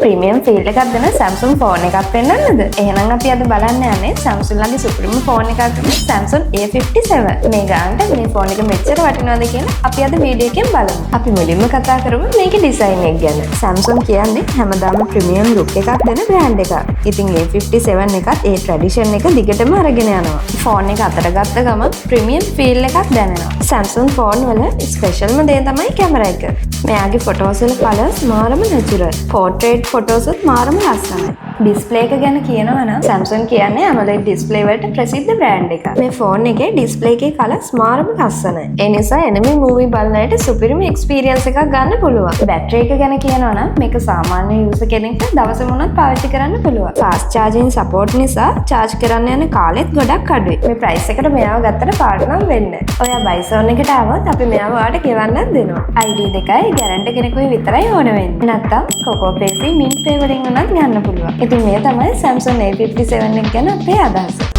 Premium feel එකක් දෙන Samsung phone එකක් පෙන්වන්නද? එහෙනම් අපි අද බලන්න යන්නේ Samsung ලගේ සුපිරිම ෆෝන් එකක් තමයි Samsung A57. මේ ගානට මේ ෆෝන් එක මෙච්චර වටිනවද කියලා අපි අද වීඩියෝ එකෙන් බලමු. අපි මුලින්ම කතා කරමු මේකේ ඩිසයින් එක ගැන. Samsung කියන්නේ හැමදාම ප්‍රීමියම් ලුක් එකක් දෙන බ්‍රෑන්ඩ් එකක්. ඉතින් A57 එකත් ඒ ට්‍රැඩිෂන් එක දිගටම අරගෙන යනවා. ෆෝන් එක අතට ගත්ත ගමන් ප්‍රීමියම් ෆීල් එකක් දැනෙනවා. Samsung ෆෝන් වල ස්පෙෂල්ම දේ තමයි කැමරා එක. මෙයාගේ ෆොටෝස් වල කලර්ස් මාරම නැචරල්. පෝර්ට්‍රේට් ෆොටෝස් උත් මාරම ලස්සනයි. ඩිස්ප්ලේ එක ගැන කියනවා නම් Samsung කියන්නේ AMOLED ඩිස්ප්ලේ වලට ප්‍රසිද්ධ බ්‍රෑන්ඩ් එකක්. මේ ෆෝන් එකේ ඩිස්ප්ලේ එකේ කලර්ස් මාරම ලස්සනයි. ඒ නිසා එනිමි මූවි බලන අයට සුපිරිම එක්ස්පීරියන්ස් එකක් ගන්න පුළුවන්. බැටරි එක ගැන කියනවා නම් මේක සාමාන්‍ය යූසර් කෙනෙක්ට දවසෙ මොනවත් පාවිච්චි කරන්න පුළුවන්. ෆාස්ට් charging support නිසා charge කරන්න යන කාලෙත් ගොඩක් අඩුයි. මේ price එකට මෙයාව ගත්තට පාට නම් වෙන්නේ නැහැ. ඔයා බයිසෝන් එකට ආවොත් අපි මෙයාව ඔයාලට ගෙවන්නත් දෙනවා. ID දෙකයි ගැරන්ටි කෙනෙකුයි විතරයි ඕන වෙන්නේ. නැත්තම් කොකෝ පේ mint pay වලින් උනත් ගන්න පුළුවන්. ඉතින් මේ තමයි Samsung A57 එක ගැන අපේ අදහස.